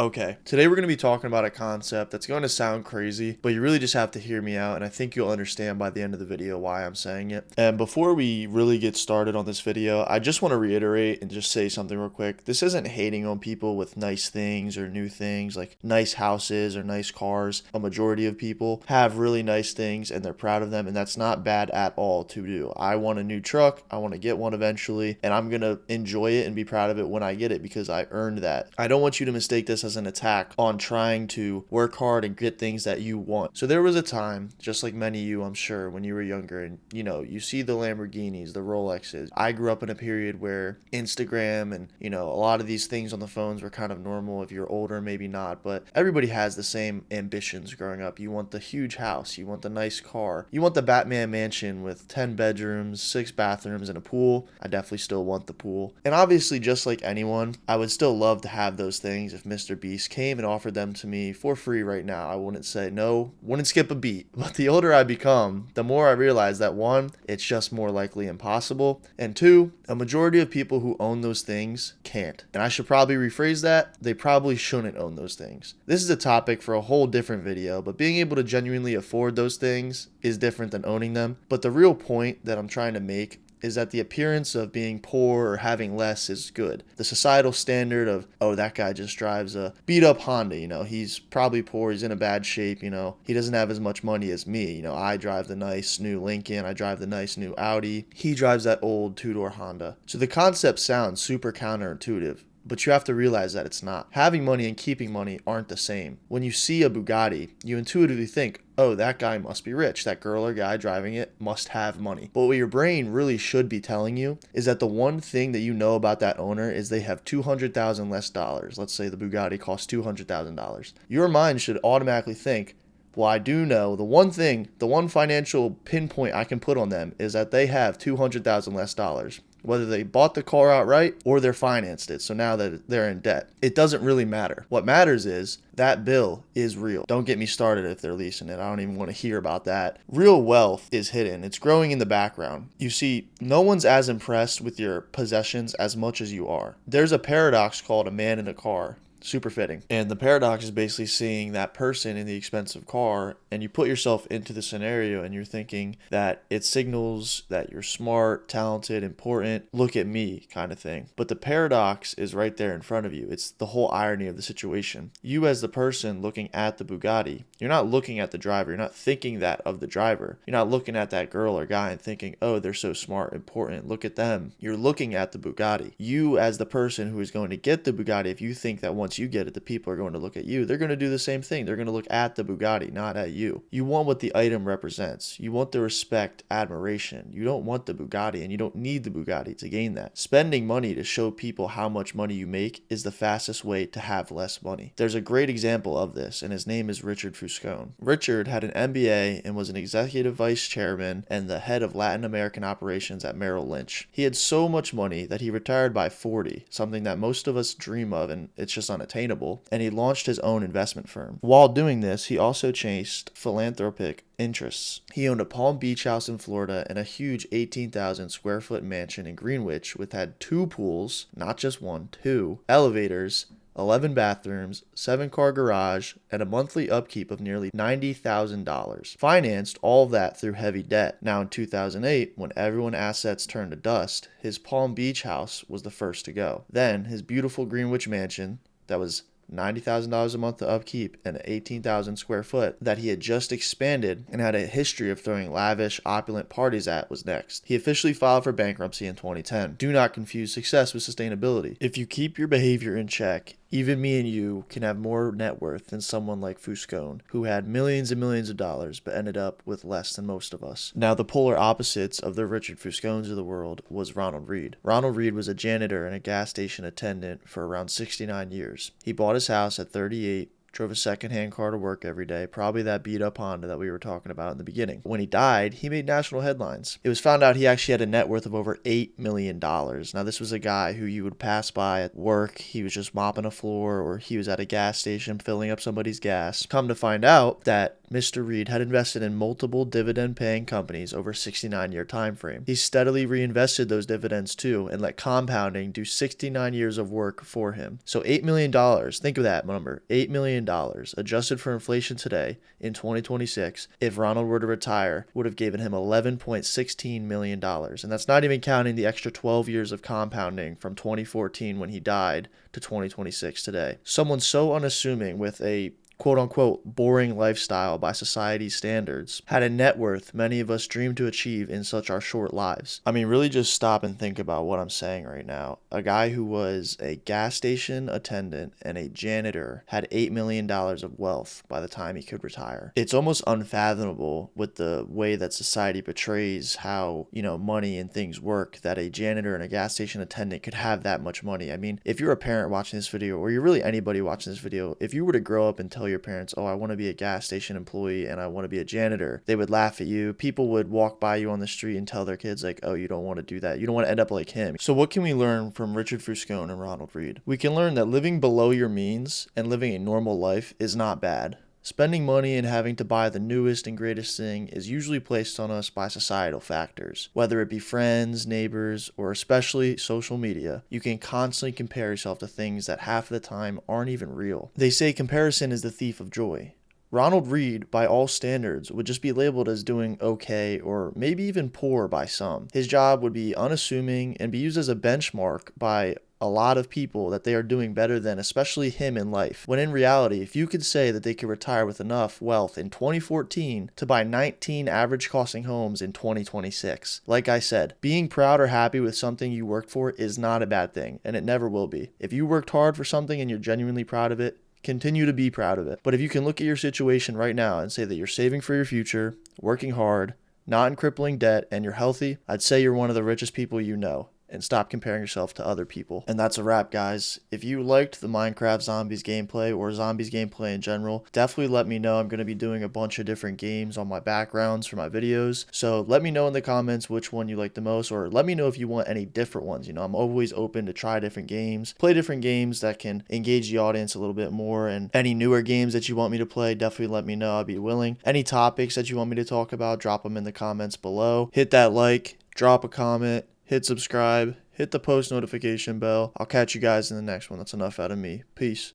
Okay, today we're going to be talking about a concept that's going to sound crazy, but you really just have to hear me out, and I think you'll understand by the end of the video why I'm saying it. And before we really get started on this video, I just want to reiterate and just say something real quick. This isn't hating on people with nice things or new things, like nice houses or nice cars. A majority of people have really nice things and they're proud of them, and that's not bad at all to do. I want a new truck, I want to get one eventually, and I'm going to enjoy it and be proud of it when I get it because I earned that. I don't want you to mistake this as an attack on trying to work hard and get things that you want. So there was a time, just like many of you, I'm sure, when you were younger and you see the Lamborghinis, the Rolexes. I grew up in a period where Instagram and, a lot of these things on the phones were kind of normal. If you're older, maybe not, but everybody has the same ambitions growing up. You want the huge house, you want the nice car, you want the Batman mansion with 10 bedrooms, 6 bathrooms, and a pool. I definitely still want the pool. And obviously, just like anyone, I would still love to have those things if Mr. Beast came and offered them to me for free right now. I wouldn't say no, wouldn't skip a beat. But the older I become, the more I realize that one, it's just more likely impossible, and two, a majority of people who own those things can't. And I should probably rephrase that, they probably shouldn't own those things. This is a topic for a whole different video, but being able to genuinely afford those things is different than owning them. But the real point that I'm trying to make is that the appearance of being poor or having less is good. The societal standard of, oh, that guy just drives a beat up Honda, he's probably poor, he's in a bad shape, he doesn't have as much money as me. I drive the nice new Lincoln, I drive the nice new Audi, he drives that old two-door Honda. So the concept sounds super counterintuitive, but you have to realize that it's not. Having money and keeping money aren't the same. When you see a Bugatti, you intuitively think, oh, that guy must be rich. That girl or guy driving it must have money. But what your brain really should be telling you is that the one thing that you know about that owner is they have $200,000 less dollars. Let's say the Bugatti costs $200,000. Your mind should automatically think, well, I do know the one thing, the one financial pinpoint I can put on them is that they have $200,000 less dollars. Whether they bought the car outright or they're financed it, so now that they're in debt. It doesn't really matter. What matters is that bill is real. Don't get me started if they're leasing it. I don't even want to hear about that. Real wealth is hidden. It's growing in the background. You see, no one's as impressed with your possessions as much as you are. There's a paradox called a man in a car. Super fitting. And the paradox is basically seeing that person in the expensive car, and you put yourself into the scenario and you're thinking that it signals that you're smart, talented, important, look at me kind of thing. But the paradox is right there in front of you. It's the whole irony of the situation. You as the person looking at the Bugatti, you're not looking at the driver. You're not thinking that of the driver. You're not looking at that girl or guy and thinking, oh, they're so smart, important, look at them. You're looking at the Bugatti. You as the person who is going to get the Bugatti, if you think that once you get it, the people are going to look at you, they're going to do the same thing. They're going to look at the Bugatti, not at you. You want what the item represents. You want the respect, admiration. You don't want the Bugatti, and you don't need the Bugatti to gain that. Spending money to show people how much money you make is the fastest way to have less money. There's a great example of this, and his name is Richard Fuscone. Richard had an MBA and was an executive vice chairman and the head of Latin American operations at Merrill Lynch. He had so much money that he retired by 40, something that most of us dream of, and it's just unattainable, and he launched his own investment firm. While doing this, he also chased philanthropic interests. He owned a Palm Beach house in Florida and a huge 18,000 square foot mansion in Greenwich with had 2 pools, not just one, 2, elevators, 11 bathrooms, 7-car garage, and a monthly upkeep of nearly $90,000. Financed all of that through heavy debt. Now in 2008, when everyone's assets turned to dust, his Palm Beach house was the first to go. Then his beautiful Greenwich mansion that was $90,000 a month to upkeep and 18,000 square foot that he had just expanded and had a history of throwing lavish, opulent parties at was next. He officially filed for bankruptcy in 2010. Do not confuse success with sustainability. If you keep your behavior in check, even me and you can have more net worth than someone like Fuscone, who had millions and millions of dollars but ended up with less than most of us. Now, the polar opposites of the Richard Fuscones of the world was Ronald Read. Ronald Read was a janitor and a gas station attendant for around 69 years. He bought his house at 38, drove a secondhand car to work every day, probably that beat up Honda that we were talking about in the beginning. When he died, he made national headlines. It was found out he actually had a net worth of over $8 million. Now, this was a guy who you would pass by at work. He was just mopping a floor, or he was at a gas station filling up somebody's gas. Come to find out that Mr. Read had invested in multiple dividend-paying companies over a 69-year time frame. He steadily reinvested those dividends too and let compounding do 69 years of work for him. So $8 million, think of that number, $8 million, adjusted for inflation today in 2026, if Ronald were to retire, would have given him $11.16 million. And that's not even counting the extra 12 years of compounding from 2014 when he died to 2026 today. Someone so unassuming with a quote-unquote boring lifestyle by society's standards had a net worth many of us dream to achieve in such our short lives. I mean, really just stop and think about what I'm saying right now. A guy who was a gas station attendant and a janitor had $8 million of wealth by the time he could retire. It's almost unfathomable with the way that society portrays how, money and things work, that a janitor and a gas station attendant could have that much money. I mean, if you're a parent watching this video, or you're really anybody watching this video, if you were to grow up and tell your parents, oh, I want to be a gas station employee and I want to be a janitor, they would laugh at you. People would walk by you on the street and tell their kids like, oh, you don't want to do that. You don't want to end up like him. So what can we learn from Richard Fuscone and Ronald Read? We can learn that living below your means and living a normal life is not bad. Spending money and having to buy the newest and greatest thing is usually placed on us by societal factors. Whether it be friends, neighbors, or especially social media, you can constantly compare yourself to things that half of the time aren't even real. They say comparison is the thief of joy. Ronald Read, by all standards, would just be labeled as doing okay or maybe even poor by some. His job would be unassuming and be used as a benchmark by a lot of people that they are doing better than, especially him in life. When in reality, if you could say that they could retire with enough wealth in 2014 to buy 19 average costing homes in 2026. Like I said, being proud or happy with something you worked for is not a bad thing, and it never will be. If you worked hard for something and you're genuinely proud of it, continue to be proud of it. But if you can look at your situation right now and say that you're saving for your future, working hard, not in crippling debt, and you're healthy, I'd say you're one of the richest people you know. And stop comparing yourself to other people. And that's a wrap, guys. If you liked the Minecraft Zombies gameplay or Zombies gameplay in general, definitely let me know. I'm going to be doing a bunch of different games on my backgrounds for my videos. So let me know in the comments which one you like the most, or let me know if you want any different ones. I'm always open to try different games, play different games that can engage the audience a little bit more. And any newer games that you want me to play, definitely let me know. I'll be willing. Any topics that you want me to talk about, drop them in the comments below. Hit that like, drop a comment, hit subscribe, hit the post notification bell. I'll catch you guys in the next one. That's enough out of me. Peace.